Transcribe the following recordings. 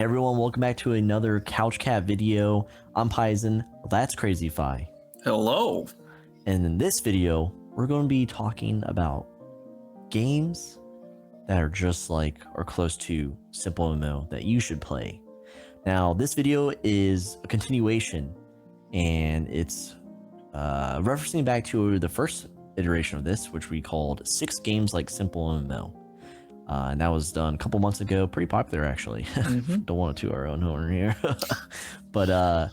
Everyone, welcome back to another Couch Cat video. I'm Paizen, that's Crazyfi. Hello. And in this video, we're going to be talking about games that are just like or close to SimpleMMO that you should play. Now, this video is a continuation, and it's referencing back to the first iteration of this, which we called 6 Games Like SimpleMMO. And that was done a couple months ago. Pretty popular, actually. Don't want to toot our own horn here. But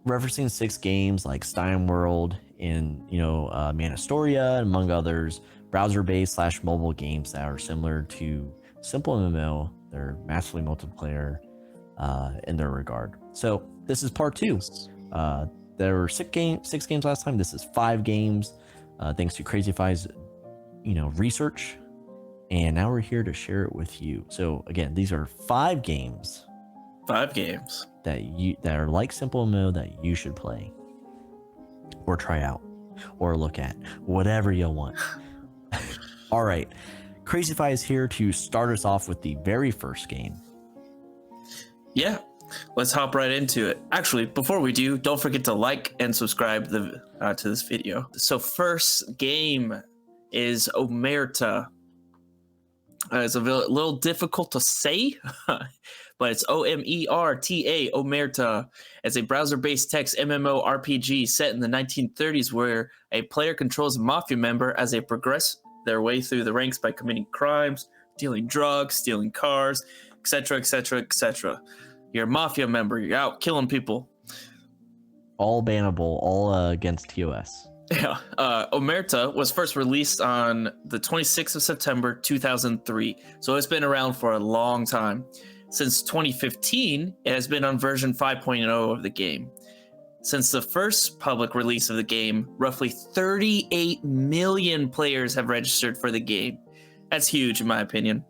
referencing 6 games like Stein.world and, Manistoria, among others, browser-based / mobile games that are similar to SimpleMMO. They're massively multiplayer in their regard. So this is part 2. There were 6 games last time. This is 5 games, thanks to Crazyfi's, research. And now we're here to share it with you. So again, these are 5 games. 5 games that are like SimpleMMO that you should play, or try out, or look at, whatever you want. All right, Crazyfi is here to start us off with the very first game. Yeah, let's hop right into it. Actually, before we do, don't forget to like and subscribe to this video. So first game is Omerta. It's a little difficult to say, but it's Omerta, Omerta. It's a browser-based text MMORPG set in the 1930s where a player controls a mafia member as they progress their way through the ranks by committing crimes, dealing drugs, stealing cars, etc., etc., etc. You're a mafia member. You're out killing people. All bannable, all against TOS. Yeah, Omerta was first released on the 26th of September 2003, so it's been around for a long time. Since 2015, it has been on version 5.0 of the game. Since the first public release of the game, roughly 38 million players have registered for the game. That's huge, in my opinion.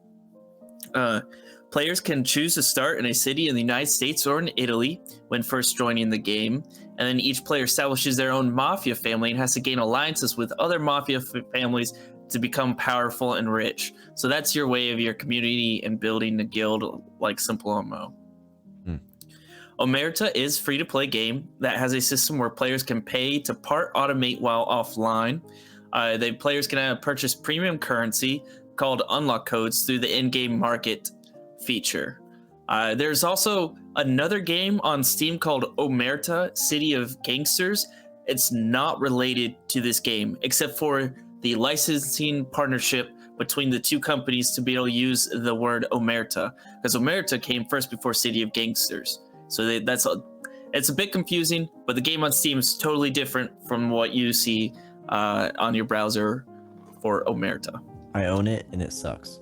Players can choose to start in a city in the United States or in Italy when first joining the game, and then each player establishes their own mafia family and has to gain alliances with other mafia families to become powerful and rich. So that's your way of your community and building a guild like SimpleMMO. Omerta is a free-to-play game that has a system where players can pay to part automate while offline. Players can purchase premium currency called unlock codes through the in-game market feature. There's also another game on Steam called Omerta City of Gangsters. It's not related to this game, except for the licensing partnership between the two companies to be able to use the word Omerta, because Omerta came first before City of Gangsters. So it's a bit confusing, but the game on Steam is totally different from what you see on your browser for Omerta. I own it and it sucks.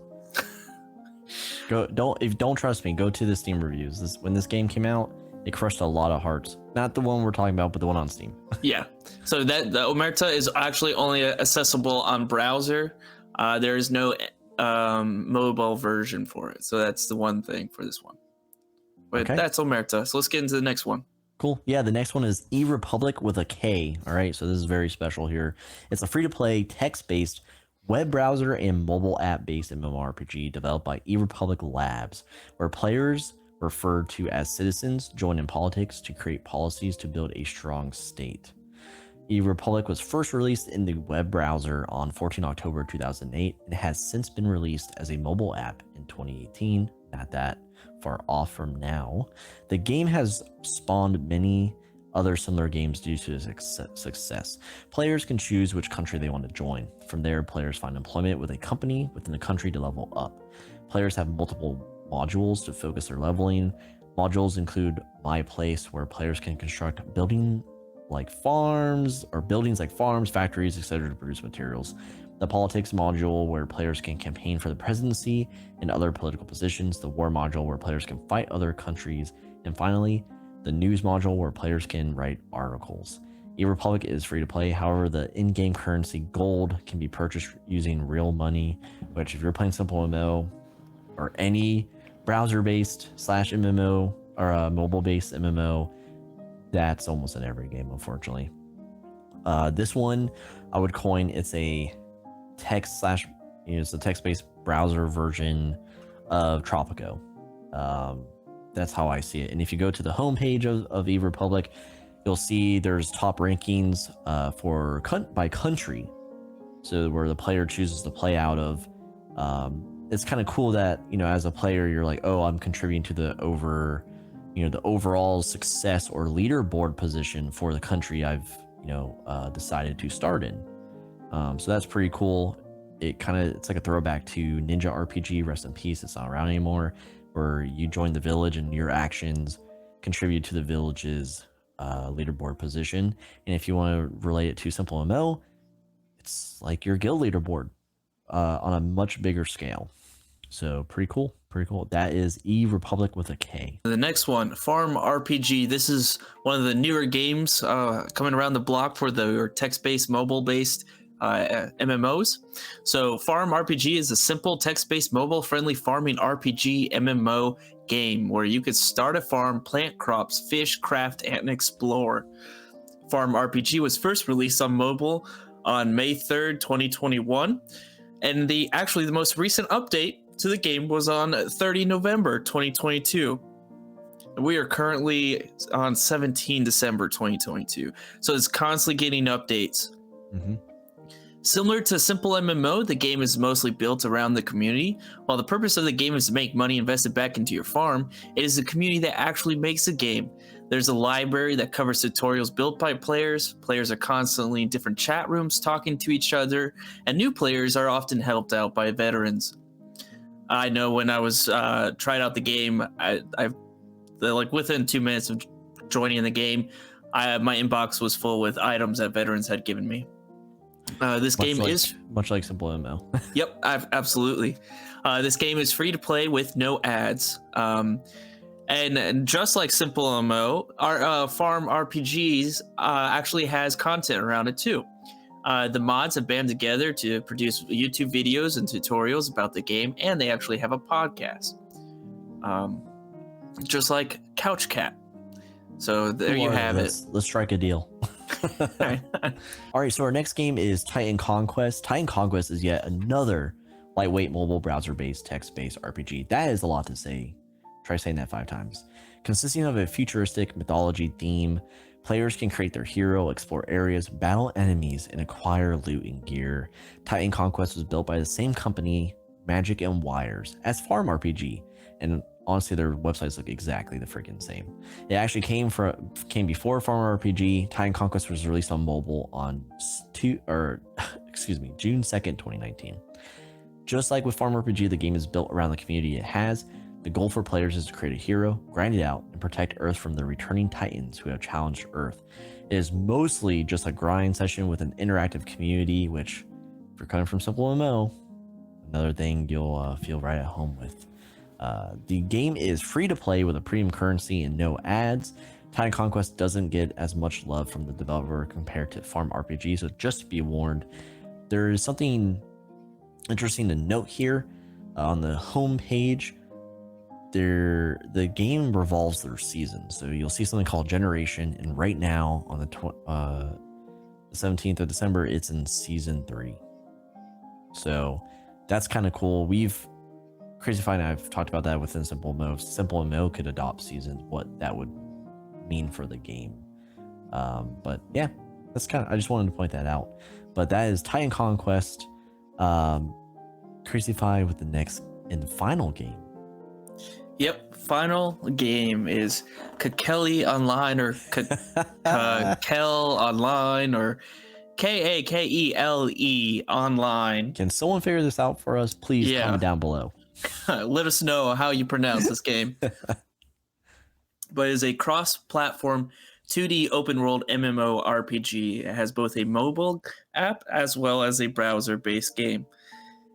Don't trust me, go to the Steam reviews. When this game came out, it crushed a lot of hearts. Not the one we're talking about, but the one on Steam. Yeah. So the Omerta is actually only accessible on browser. There is no mobile version for it. So that's the one thing for this one. But okay, that's Omerta. So let's get into the next one. Cool. Yeah, the next one is eRepublik with a K. All right, so this is very special here. It's a free-to-play, text-based web browser and mobile app-based MMORPG developed by eRepublik Labs, where players referred to as citizens join in politics to create policies to build a strong state. eRepublik was first released in the web browser on 14 October 2008 and has since been released as a mobile app in 2018. Not that far off from now. The game has spawned many other similar games due to its success. Players can choose which country they want to join. From there, players find employment with a company within the country to level up. Players have multiple modules to focus their leveling. Modules include My Place, where players can construct buildings like farms, factories, etc. to produce materials. The Politics module, where players can campaign for the presidency and other political positions. The War module, where players can fight other countries. And finally, the News module, where players can write articles. eRepublik is free to play. However, the in-game currency gold can be purchased using real money, which if you're playing SimpleMMO or any browser-based / MMO or a mobile-based MMO, that's almost in every game, unfortunately. This one, I would coin it's a it's a text-based browser version of Tropico. That's how I see it. And if you go to the homepage of eRepublik, you'll see there's top rankings for by country. So where the player chooses to play out of. It's kind of cool that, you know, as a player, you're like, oh, I'm contributing to the overall success or leaderboard position for the country I've, decided to start in. So that's pretty cool. It's like a throwback to Ninja RPG, rest in peace. It's not around anymore, where you join the village and your actions contribute to the village's leaderboard position. And if you want to relate it to SimpleMMO, it's like your guild leaderboard on a much bigger scale. So pretty cool. That is eRepublik with a K. The next one, FarmRPG. This is one of the newer games coming around the block for the text-based, mobile-based MMOs. So FarmRPG is a simple text-based, mobile-friendly farming RPG MMO game where you could start a farm, plant crops, fish, craft, and explore. FarmRPG was first released on mobile on May 3rd, 2021, and the most recent update to the game was on 30 November 2022. We are currently on 17 December 2022, so it's constantly getting updates. Similar to SimpleMMO, the game is mostly built around the community. While the purpose of the game is to make money invested back into your farm, it is the community that actually makes the game. There's a library that covers tutorials built by players. Players are constantly in different chat rooms talking to each other, and new players are often helped out by veterans. I know when I was trying out the game, within 2 minutes of joining the game, my inbox was full with items that veterans had given me. This game is much like SimpleMMO. Yep, absolutely. This game is free to play with no ads. And just like SimpleMMO, our FarmRPGs actually has content around it too. The mods have band together to produce YouTube videos and tutorials about the game, and they actually have a podcast. Just like Couch Cat. So there you have it. Let's strike a deal. All right, so our next game is Titan Conquest. Titan Conquest is yet another lightweight mobile browser-based text-based RPG. That is a lot to say. Try saying that 5 times. Consisting of a futuristic mythology theme, players can create their hero, explore areas, battle enemies, and acquire loot and gear. Titan Conquest was built by the same company, Magic and Wires, as FarmRPG, and honestly, their websites look exactly the freaking same. It actually came before FarmRPG. Titan Conquest was released on mobile on June 2nd, 2019. Just like with FarmRPG, the game is built around the community it has. The goal for players is to create a hero, grind it out, and protect Earth from the returning Titans who have challenged Earth. It is mostly just a grind session with an interactive community, which, if you're coming from SimpleMMO, another thing you'll feel right at home with. The game is free to play with a premium currency and no ads. Titan Conquest doesn't get as much love from the developer compared to FarmRPG, so just be warned. There is something interesting to note here. On the home page, the game revolves through seasons. So you'll see something called Generation, and right now on the 17th of December, it's in season 3. So that's kind of cool. Crazy Fine, I've talked about that within SimpleMMO. If SimpleMMO could adopt seasons, what that would mean for the game. But yeah, I just wanted to point that out. But that is Titan Conquest. Crazy Fine with the next and final game. Yep, final game is Kakele Online, or Cael Online, or Kakele Online. Can someone figure this out for us? Please comment down below. Let us know how you pronounce this game. But it is a cross-platform 2D open-world MMORPG. It has both a mobile app as well as a browser-based game.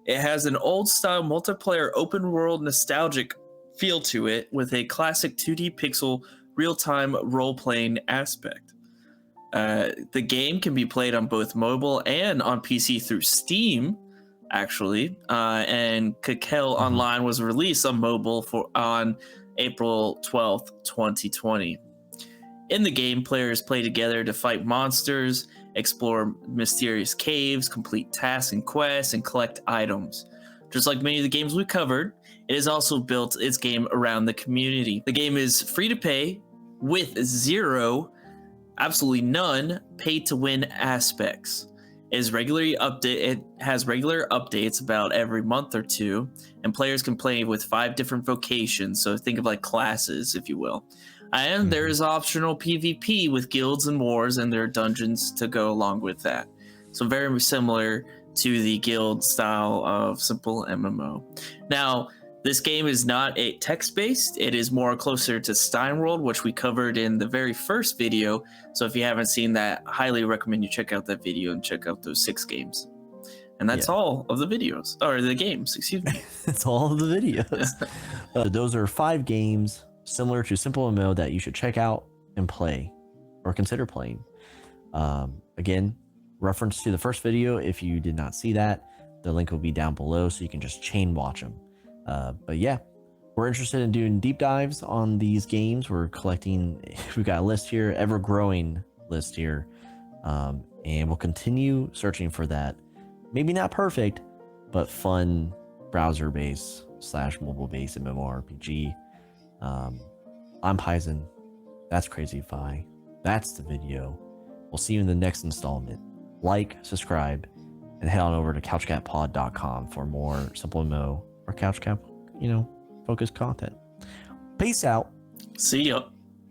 It has an old-style multiplayer open-world nostalgic feel to it, with a classic 2D pixel real-time role-playing aspect. The game can be played on both mobile and on PC through Steam, actually. And Cael Online was released on mobile on April 12th, 2020. In the game, players play together to fight monsters, explore mysterious caves, complete tasks and quests, and collect items. Just like many of the games we covered, it has also built its game around the community. The game is free to pay with zero, absolutely none, pay to win aspects. It has regular updates about every month or two, and players can play with 5 different vocations. So think of like classes, if you will. And there is optional PvP with guilds and wars, and there are dungeons to go along with that. So very similar to the guild style of SimpleMMO. Now, this game is not a text-based. It is more closer to Stein.world, which we covered in the very first video. So if you haven't seen that, highly recommend you check out that video and check out those 6 games. And that's all of the videos, or the games, excuse me. That's all of the videos. Those are 5 games similar to SimpleMMO that you should check out and play or consider playing. Again, reference to the first video. If you did not see that, the link will be down below so you can just chain watch them. But yeah, we're interested in doing deep dives on these games. We've got a list here, ever growing list here. And we'll continue searching for that. Maybe not perfect, but fun browser based / mobile based MMORPG. I'm Paizen. That's Crazyfy. That's the video. We'll see you in the next installment. Like, subscribe, and head on over to couchcatpod.com for more SimpleMMO or CouchCat, focused content. Peace out. See ya.